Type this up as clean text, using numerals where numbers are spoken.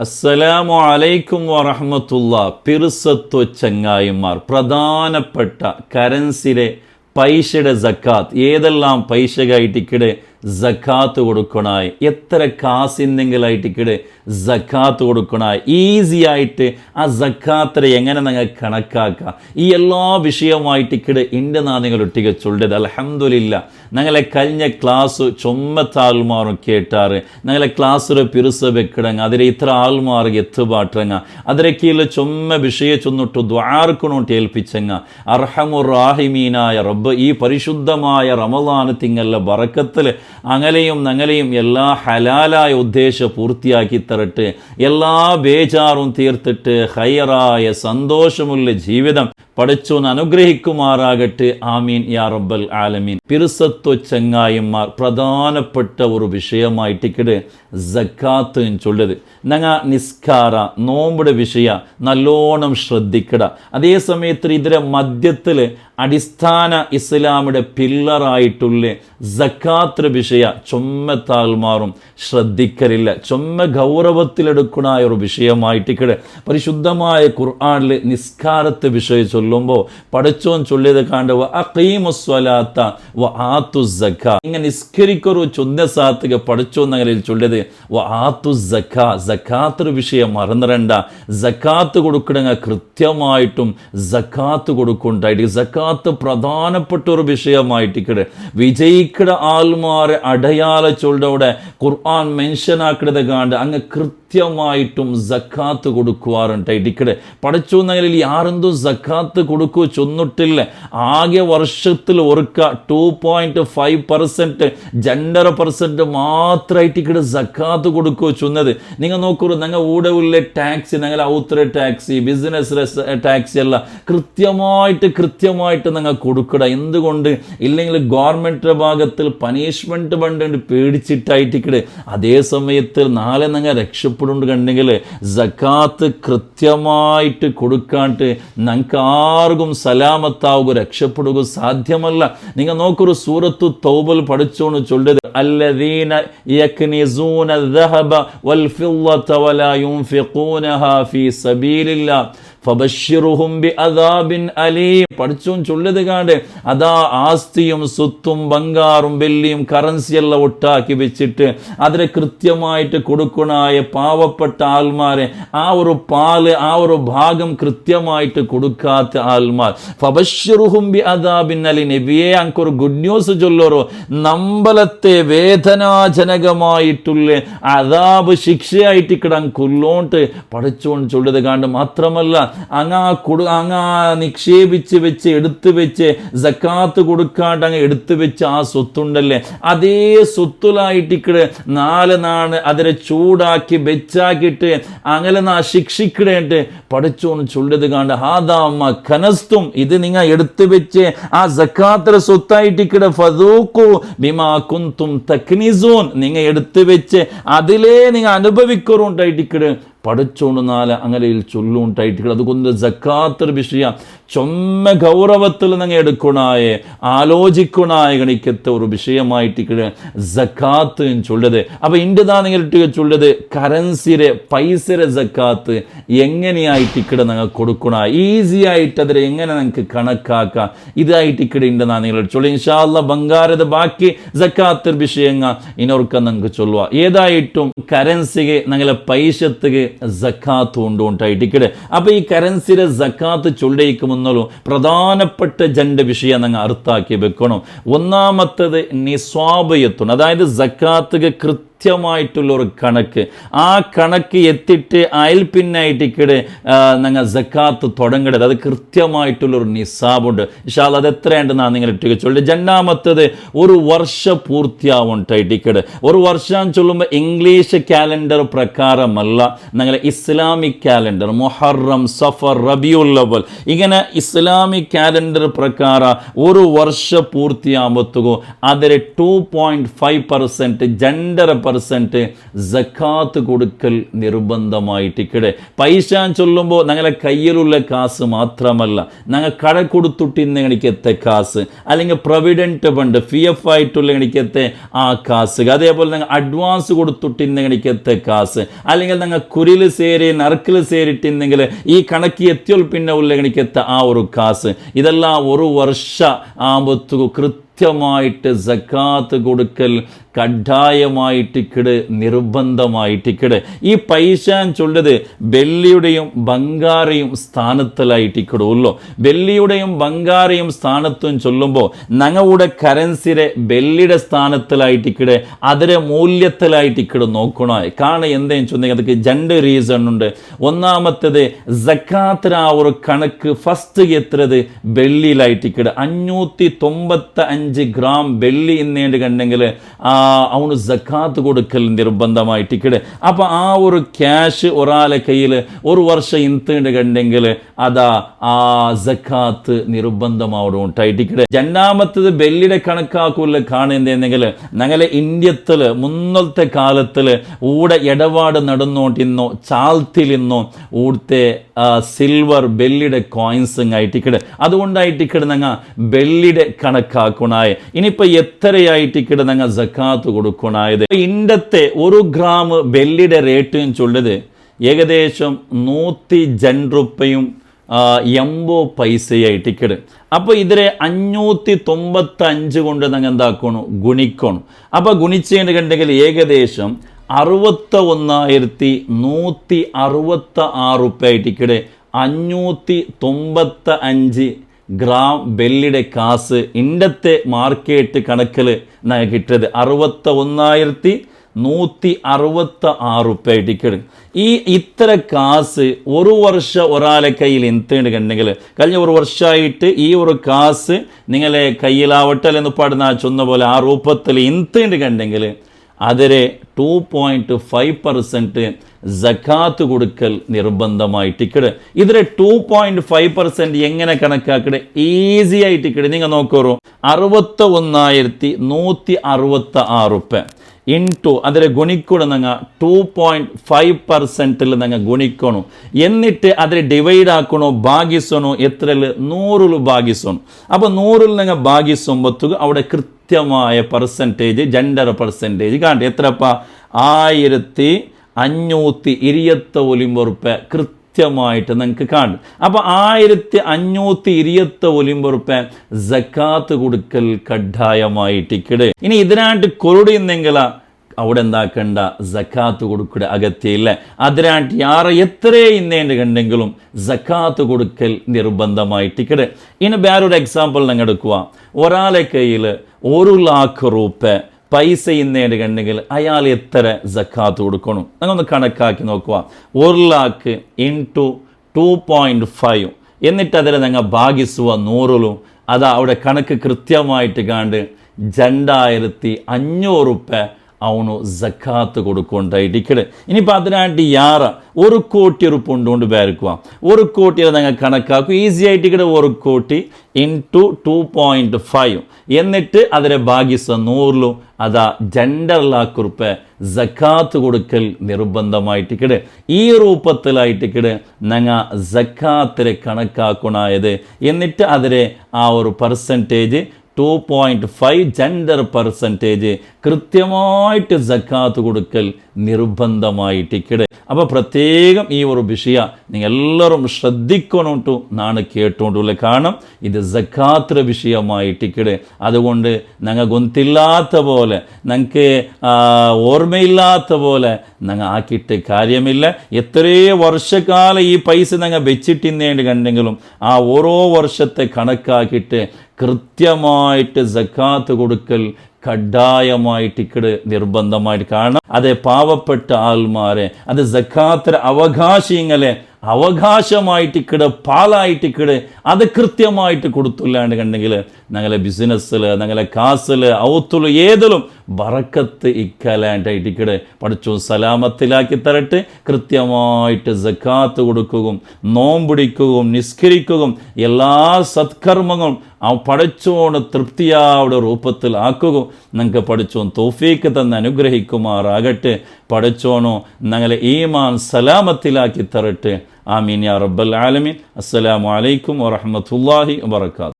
അസ്സലാമു അലൈക്കും വറഹ്മത്തുള്ളാ. പിറുസത്വ ചങ്ങായിമാർ, പ്രധാനപ്പെട്ട കറൻസിലെ പൈസയുടെ സക്കാത്ത് ഏതെല്ലാം പൈസകായിട്ടിക്കടെ സക്കാത്ത് കൊടുക്കണായി, എത്ര കാശിന്തെങ്കിലായിട്ടിക്കടെ സക്കാത്ത് കൊടുക്കണായി, ഈസി ആയിട്ട് ആ സക്കാത്തിനെ എങ്ങനെ നിങ്ങൾ കണക്കാക്കുക, ഈ എല്ലാ വിഷയമായിട്ടിക്കടെ എൻ്റെ നിങ്ങൾ ഒട്ടിക ചൊല്ലത്. അൽഹംദുലില്ലാ, ഞങ്ങളെ കഴിഞ്ഞ ക്ലാസ് ചൊമ്മത്ത ആൾമാറും കേട്ടാറ്, ഞങ്ങളെ ക്ലാസ്സിൽ പിറുസ വെക്കിടങ്ങ അതിലെ ഇത്ര ആൾമാർ എത്തുപാട്ടങ്ങ അതിലെ കീഴിൽ ചൊമ്മ വിഷയ ചൊന്നിട്ടു ദ്വാർക്കണോട്ട് ഏൽപ്പിച്ചങ്ങ. അർഹമുർ റാഹിമീനായ റബ്ബ് ഈ പരിശുദ്ധമായ റമളാൻ തിങ്കളിലെ ബറക്കത്തിൽ അങ്ങലെയും ഞങ്ങളെയും എല്ലാ ഹലാലായ ഉദ്ദേശം പൂർത്തിയാക്കി തരട്ടെ, എല്ലാ ബേജാറും തീർത്തിട്ട് ഹൈറായ സന്തോഷമുള്ള ജീവിതം പടച്ചോൻ അനുഗ്രഹിക്കുമാറാകട്ടെ. ആമീൻ യാ റബ്ബൽ ആലമീൻ. പിറുസത്വ ചങ്ങായിമാർ, പ്രധാനപ്പെട്ട ഒരു വിഷയമായിട്ടിക്കട് സക്കാത്ത് ചൊല്ലത്. ഞങ്ങ നിസ്കാര നോമ്പുടെ വിഷയ നല്ലോണം ശ്രദ്ധിക്കട. അതേ സമയത്ത് ഇതിലെ മധ്യത്തിൽ അടിസ്ഥാന ഇസ്ലാമിയുടെ പില്ലറായിട്ടുള്ള സക്കാത്ത് വിഷയ ചൊമ്മത്താൽമാറും ശ്രദ്ധിക്കലില്ല. ചൊമ്മ ഗൗരവത്തിലെടുക്കുന്ന ഒരു വിഷയമായിട്ടിക്കട് പരിശുദ്ധമായ ഖുർആനിൽ നിസ്കാരത്തെ വിഷയം ചൊല്ലുമ്പോൾ പടച്ചോൻ ചൊല്ലിയത് കാണ്ട് അഖീമുസ്സലാത്ത വ ആതു സക്കാ. ഇങ്ങനെ നിസ്കരിക്കൊരു ചൊന്ന സാത്തുക പടച്ചോൻ നഗരിൽ ചൊല്ലിയത് വ ആതു സക്കാ. സക്കാത്ത് വിഷയം മറന്നിരണ്ട. സക്കാത്ത് കൊടുക്കണ കൃത്യമായിട്ടും സക്കാത്ത് കൊടുക്കുണ്ടായിട്ട് സക്കാത്ത് പ്രധാനപ്പെട്ട ഒരു വിഷയമായിട്ടിക്കട് വിജയിക്കട ആൾമാരെ അടയാള ചൊല്ലവിടെ ഖുർആൻ മെൻഷൻ ആക്കിടത് കാണ്ട് അങ്ങ് കൃത്യമായിട്ടും സക്കാത്ത് കൊടുക്കുവാറുണ്ടായിട്ടിക്കടെ. പടച്ചോന്നങ്ങളിൽ യാരെന്തും സക്കാത്ത് കൊടുക്കൂ ചൊന്നിട്ടില്ല. ആകെ വർഷത്തിൽ ഒരുക്ക 2.5% ജെൻഡർ പെർസെന്റ് മാത്രമായിട്ടിക്കടെ സക്കാത്ത് കൊടുക്കൂ ചൊന്നത്. നിങ്ങൾ നോക്കൂ, ഞങ്ങൾ ഊടെ ഉള്ള ടാക്സി, ഞങ്ങൾ ഔത്ര ടാക്സി, ബിസിനസ് ടാക്സി എല്ലാം കൃത്യമായിട്ട് നിങ്ങൾ കൊടുക്കട. എന്തുകൊണ്ട് ഇല്ലെങ്കിൽ ഗവൺമെന്റ് ഭാഗത്തിൽ പനിഷ്മെന്റ് പണ്ട് പേടിച്ചിട്ടായിട്ടിക്കടെ. അതേ സമയത്ത് നാളെ നിങ്ങൾ രക്ഷപ്പെടുന്നുണ്ട് കണ്ടെങ്കിൽ സക്കാത്ത് കൃത്യമായിട്ട് കൊടുക്കാണ്ട് ഞങ്ങൾക്ക് ആർക്കും സലാമത്താവുക രക്ഷപ്പെടുക സാധ്യമല്ല. നിങ്ങൾ നോക്കൊരു സൂറത്തു തൗബൽ പഠിച്ചോന്ന് ചൊല്ലത് അല്ലദീന യക്നിസൂന الذهب والفضة ولا ينفقونها في سبيل الله ഫബശ്ശിറുഹും ബിഅദാബിൻ അലീം. പഠിച്ചോൻ ചൊല്ലത് കാണ്ട് അതാ ആസ്തിയും സ്വത്തും ബംഗാറും വെള്ളിയും കറൻസിയെല്ലാം ഒട്ടാക്കി വെച്ചിട്ട് അതിനെ കൃത്യമായിട്ട് കൊടുക്കണായ പാവപ്പെട്ട ആൾമാരെ ആ ഒരു പാല് ആ ഒരു ഭാഗം കൃത്യമായിട്ട് കൊടുക്കാത്ത ആൾമാർ ഫബശ്ശിറുഹും ബിഅദാബിൻ അലീം. നബിയെ അങ്കൊരു ഗുഡ് ന്യൂസ് ചൊല്ലോറോ, നമ്പലത്തെ വേദനാജനകമായിട്ടുള്ള അദാബ് ശിക്ഷയായിട്ട് കിടാൻ കൊല്ലോണ്ട് പഠിച്ചോൻ ചൊല്ലത് കാണ്ട്. മാത്രമല്ല അങ്ങാ നിക്ഷേപിച്ച് വെച്ച് എടുത്തു വെച്ച് സക്കാത്ത് കൊടുക്കാണ്ട് അങ്ങ് എടുത്തു വെച്ച് ആ സ്വത്തുണ്ടല്ലേ, അതേ സ്വത്തുലായിട്ടിക്കട് നാണ് അതിനെ ചൂടാക്കി വെച്ചാക്കിയിട്ട് അങ്ങനെ ശിക്ഷിക്കടേട്ട് പഠിച്ചോന്ന് ചൊല്ലത് കാണ്ട് ഹാദാമ കനസ്തും. ഇത് നിങ്ങൾ എടുത്തു വെച്ച് ആ സക്കാത്തിലെ സ്വത്തായിട്ടിക്കട് ഫദൂഖു ബിമാ കുന്തും തക്നിസൂൻ. നിങ്ങൾ എടുത്തു വെച്ച് അതിലേ നിങ്ങൾ അനുഭവിക്കറുണ്ടായിട്ടിക്കട് പഠിച്ചോണ്ട് നാല് അങ്ങനെയിൽ ചൊല്ലുണ്ടായിട്ട്. അതുകൊണ്ട് സക്കാത്ത് വിഷയ ചൊമ്മ ഗൗരവത്തിൽ നിങ്ങൾ എടുക്കണായേ ആലോചിക്കണായ ഗണിക്കത്ത ഒരു വിഷയമായിട്ട് സക്കാത്ത് ചൊല്ലത്. അപ്പൊ ഇന്ത്യതാ നിങ്ങൾ ചൊല്ലത് കറൻസിരെ പൈസരെ സക്കാത്ത് എങ്ങനെയായിട്ടിക്കട നിങ്ങൾ കൊടുക്കണ, ഈസി ആയിട്ട് അതിൽ എങ്ങനെ നിങ്ങൾക്ക് കണക്കാക്കാം, ഇതായിട്ടിക്കട ഇന്ത്യതാ നിങ്ങൾ ചൊല്ലി. ഇൻഷാ അല്ലാഹ് ബംഗാരത് ബാക്കി സക്കാത്ത് വിഷയങ്ങ ഇനോർക്ക നിങ്ങൾക്ക് ചൊല്ലുക. ഏതായിട്ടും കറൻസിಗೆ നിങ്ങളെ പൈസത്തുಗೆ സക്കാത്ത് ഉണ്ടായിട്ടിക്കടെ. അപ്പൊ ഈ കറൻസിയുടെ സക്കാത്ത് ചൊല്ലിക്കുമെന്നല്ലോ പ്രധാനപ്പെട്ട രണ്ട് വിഷയം നിങ്ങൾ അർത്ഥാക്കി വെക്കണം. ഒന്നാമത്തത് നിസ്വാബയത്തുണ്ട്, അതായത് സക്കാത്തുക കൃത്യമായിട്ടുള്ള ഒരു കണക്ക്. ആ കണക്ക് എത്തിയിട്ട് അയൽ പിന്നായിട്ടിക്കടെ നിങ്ങൾ സക്കാത്ത് തുടങ്ങേണ്ടത്. അത് കൃത്യമായിട്ടുള്ളൊരു നിസാബുണ്ട്. ഇൻഷാ അല്ലാഹ് അത് എത്രയുണ്ടെന്നാണ് നിങ്ങൾ ഇട്ടിക്ക് ചൊല്ലി. രണ്ടാമത്തത് ഒരു വർഷ പൂർത്തിയാവുണ്ടായിട്ടിക്കടെ. ഒരു വർഷം ചൊല്ലുമ്പോൾ ഇംഗ്ലീഷ് കാലണ്ടർ പ്രകാരമല്ല, ഞങ്ങളെ ഇസ്ലാമിക് കാലണ്ടർ മുഹറം സഫർ റബിയുൽ അവൽ ഇങ്ങനെ ഇസ്ലാമിക് കാലണ്ടർ പ്രകാരം ഒരു വർഷ പൂർത്തിയാകുമ്പോഴത്തേക്കും അതിൽ 2.5% ജെൻഡർ 1% സക്കാത്ത് കൊടുക്കൽ നിർബന്ധമായിട്ടിക്കടെ. പൈസ ചൊല്ലുമ്പോൾ ഞങ്ങളെ കയ്യിലുള്ള കാസ് മാത്രമല്ല, ഞങ്ങൾ കട കൊടുത്തിട്ടിന്ന് ഗണിക്കത്തെ കാസ്, അല്ലെങ്കിൽ പ്രൊവിഡൻറ്റ് ഫണ്ട് PF ആയിട്ടുള്ള ഗണിക്കത്തെ ആ കാസ്, അതേപോലെ ഞങ്ങൾ അഡ്വാൻസ് കൊടുത്തിട്ടിന്ന് ഗണിക്കത്തെ കാസ്, അല്ലെങ്കിൽ ഞങ്ങൾ കുരിൽ സേരി നറുക്കിൽ സേരിട്ടിന്നെങ്കിൽ ഈ കണക്ക് എത്തിയോൾ പിന്നെ ഉള്ള ഗണിക്കത്തെ ആ ഒരു കാസ്, ഇതെല്ലാം ഒരു വർഷ ആകുമ്പോഴത്തേക്ക് കൃത്യമായിട്ട് സക്കാത്ത് കൊടുക്കൽ കഡായമായിട്ടിക്കട് നിർബന്ധമായിട്ടിക്കട്. ഈ പൈസ ചൊല്ലത് വെള്ളിയുടെയും ബംഗാറയും സ്ഥാനത്തിലായിട്ടിക്കടുള്ളൂ. വെള്ളിയുടെയും ബംഗാറയും സ്ഥാനത്തും ചൊല്ലുമ്പോൾ ഞങ്ങളുടെ കറൻസിയുടെ വെള്ളിയുടെ സ്ഥാനത്തിലായിട്ടിക്കട്, അതിരെ മൂല്യത്തിലായിട്ടിക്കട് നോക്കണോ. കാരണം എന്തേന്ന് ചൊന്നെങ്കിൽ അതൊക്കെ രണ്ട് റീസൺ ഉണ്ട്. ഒന്നാമത്തേത് സക്കാത്തിന് ആ ഒരു കണക്ക് ഫസ്റ്റ് എത്തുന്നത് വെള്ളിയിലായിട്ടിക്കട്. 595 ഗ്രാം വെള്ളി എന്നേണ്ടി കണ്ടെങ്കിൽ അവന് സക്കാത്ത് കൊടുക്കൽ നിർബന്ധമായിട്ടിക്കടെ. അപ്പം ആ ഒരു ക്യാഷ് ഒരാളെ കയ്യിൽ ഒരു വർഷം ഇന്ത് കണ്ടെങ്കിൽ അതാ ആ സക്കാത്ത് നിർബന്ധമാവിടെ ഉണ്ടായിട്ടിക്കടെ. രണ്ടാമത്തത് വെള്ളിയുടെ കണക്കാക്കുള്ള കാണുന്നെങ്കിൽ ഞങ്ങളെ ഇന്ത്യത്തിൽ മുന്നത്തെ കാലത്തിൽ ഊടെ ഇടപാട് നടന്നുകൊണ്ടിരുന്നോ ചാൽത്തിലിന്നോ ഊടത്തെ സിൽവർ വെള്ളിയുടെ കോയിൻസ് ആയിട്ടിക്കടെ. അതുകൊണ്ടായിട്ടിക്കടെ ഞങ്ങൾ വെള്ളിയുടെ കണക്കാക്കണായ. ഇനിയിപ്പോൾ എത്രയായിട്ടിക്കടെ ഞങ്ങൾ സക്കാത്ത് കൊടുക്കണായത്. ഇണ്ടത്തെ 1 ഗ്രാം വെള്ളിയുടെ റേറ്റ് ചൊല്ലത് ഏകദേശം 102 രൂപയും 80 പൈസയായിട്ടിക്കട്. അപ്പോൾ ഇതിലെ 595 കൊണ്ട് ഞങ്ങൾ എന്താക്കണം ഗുണിക്കണം. അപ്പോൾ ഗുണിച്ചതിന് കണ്ടെങ്കിൽ ഏകദേശം 61,166 രൂപ ആയിട്ടിക്കടെ 595 ഗ്രാം വെള്ളിയുടെ കാസ് ഇണ്ടത്തെ മാർക്കറ്റ് കണക്കിൽ ഞങ്ങൾക്ക് കിട്ടിയത് 61,166 രൂപ ആയിട്ടിക്കട്. ഈ ഇത്ര കാസ് ഒരു വർഷം ഒരാളെ കയ്യിൽ എന്തുണ്ട് കണ്ടെങ്കിൽ കഴിഞ്ഞ ഒരു വർഷമായിട്ട് ഈ ഒരു കാസ് നിങ്ങളെ കയ്യിലാവട്ടെ എന്ന് പാടുന്ന ചൊന്ന പോലെ ആ രൂപത്തിൽ എന്തുണ്ട് കണ്ടെങ്കിൽ അതിരെ 2.5% സക്കാത്ത് കൊടുക്കൽ നിർബന്ധമായിട്ടിക്കട്. ഇതിലെ 2.5% എങ്ങനെ കണക്കാക്കടെ? ഈസി ആയിട്ടിക്കട്. നിങ്ങൾ നോക്കൂ, 61,166 രൂപ ഇൻറ്റു അതിൽ ഗുണിക്കണം. നിങ്ങൾ 2.5% നിങ്ങൾ ഗുണിക്കണം. എന്നിട്ട് അതിൽ ഡിവൈഡ് ആക്കണോ ഭാഗിസണോ എത്രയിൽ 100 ഭാഗിസണം. അപ്പോൾ 100 നിങ്ങൾ ഭാഗിസുമ്പത്തുക അവിടെ കൃത്യമായ പെർസെൻറ്റേജ് ജെൻഡർ പെർസെൻറ്റേജ് കാണട്ടെ. എത്രപ്പ 1520 രൂപ കൃത്യമായിട്ട് നിങ്ങൾക്ക് കാണും. അപ്പോൾ 1520 രൂപ സക്കാത്ത് കൊടുക്കൽ കഡായമായിട്ടിക്കട്. ഇനി ഇതിനായിട്ട് കൊരുടിന്നെങ്കിൽ അവിടെ എന്താക്കണ്ട സക്കാത്ത് കൊടുക്കുക അഗത്യമില്ല. അതിനായിട്ട് യാറെ എത്ര ഇന്നേൻ്റെ കണ്ടെങ്കിലും സക്കാത്ത് കൊടുക്കൽ നിർബന്ധമായിട്ടിക്കട്. ഇനി വേറൊരു എക്സാമ്പിൾ നിങ്ങൾ എടുക്കുക. ഒരാളെ കയ്യിൽ 1 ലക്ഷം രൂപ പൈസ ഇന്നേൻ്റെ കണ്ടെങ്കിൽ അയാൾ എത്ര സക്കാത്ത് കൊടുക്കണം? ഞങ്ങളൊന്ന് കണക്കാക്കി നോക്കുക. 1 ലക്ഷം ഇൻറ്റു 2.5 എന്നിട്ട് അതിൽ ഞങ്ങൾ ഭാഗിസുക 100. അതാ അവിടെ കണക്ക് കൃത്യമായിട്ട് കണ്ട് 2500 രൂപ അവന് സക്കാത്ത് കൊടുക്കൊണ്ടായിട്ടിക്കട്. ഇനിയിപ്പോൾ അതിനായിട്ട് 1 കോടി രൂപ കൊണ്ടുകൊണ്ട് പേർക്കുക. 1 കോടിയിൽ ഞങ്ങൾ കണക്കാക്കും ഈസി ആയിട്ടിക്കടെ. 1 കോടി ഇൻറ്റു 2.5 എന്നിട്ട് അതിലെ ഭാഗിസ 100 അതാ 2 ലക്ഷം രൂപ സക്കാത്ത് കൊടുക്കൽ നിർബന്ധമായിട്ടിക്കട്. ഈ രൂപത്തിലായിട്ടിക്കട് ഞങ്ങൾ സക്കാത്തിലെ കണക്കാക്കണായത്. എന്നിട്ട് അതിലെ ആ ഒരു പെർസെൻറ്റേജ് 2.5 ജെൻഡർ പെർസെൻറ്റേജ് കൃത്യമായിട്ട് സക്കാത്ത് കൊടുക്കൽ നിർബന്ധമായിട്ടിക്കട്. അപ്പോൾ പ്രത്യേകം ഈ ഒരു വിഷയം നിങ്ങൾ എല്ലാവരും ശ്രദ്ധിക്കണോട്ടു നാണ് കേട്ടോണ്ടുള്ള. കാരണം ഇത് സക്കാത്ത് വിഷയമായിട്ടിക്കട്. അതുകൊണ്ട് ഞങ്ങൾ ഗൊന്തില്ലാത്ത പോലെ ഞങ്ങൾക്ക് ഓർമ്മയില്ലാത്ത പോലെ ഞങ്ങൾ ആക്കിയിട്ട് കാര്യമില്ല. എത്രയോ വർഷക്കാലം ഈ പൈസ ഞങ്ങൾ വെച്ചിട്ടിന്നേണ്ടി കണ്ടെങ്കിലും ആ ഓരോ വർഷത്തെ കണക്കാക്കിയിട്ട് കൃത്യമായിട്ട് സക്കാത്ത് കൊടുക്കൽ കഡായമായിട്ടിക്കട് നിർബന്ധമായിട്ട്. കാരണം അത് പാവപ്പെട്ട ആൾമാരെ, അത് സക്കാത്തിലെ അവകാശങ്ങളെ അവകാശമായിട്ടിക്കട് പാലായിട്ടിക്കട് അത് കൃത്യമായിട്ട് കൊടുത്തില്ലാണ്ട് കണ്ടെങ്കിൽ ഞങ്ങളെ ബിസിനസ്സിൽ ഞങ്ങളെ കാസിൽ ഔത്തുൽ ഏതിലും ബറക്കത്ത് ഇക്കലാണ്ടായിട്ടിക്കടെ പഠിച്ചു സലാമത്തിലാക്കി തരട്ടെ. കൃത്യമായിട്ട് സക്കാത്ത് കൊടുക്കുകയും നോമ്പുടിക്കുകയും നിസ്കരിക്കുകയും എല്ലാ സത്കർമ്മങ്ങളും ആ പഠിച്ചോണ് തൃപ്തിയാവുടെ രൂപത്തിൽ ആക്കുകയും നിങ്ങൾക്ക് പഠിച്ചോൻ തൗഫീക്ക് തന്ന് അനുഗ്രഹിക്കുമാറാകട്ടെ. പഠിച്ചോണോ ഞങ്ങളെ ഈമാൻ സലാമത്തിലാക്കി തരട്ടെ. ആമീൻ യാ റബ്ബൽ ആലമീൻ. അസ്സലാമു അലൈക്കും വറഹ്മത്തുള്ളാഹി വബറകാതുഹു.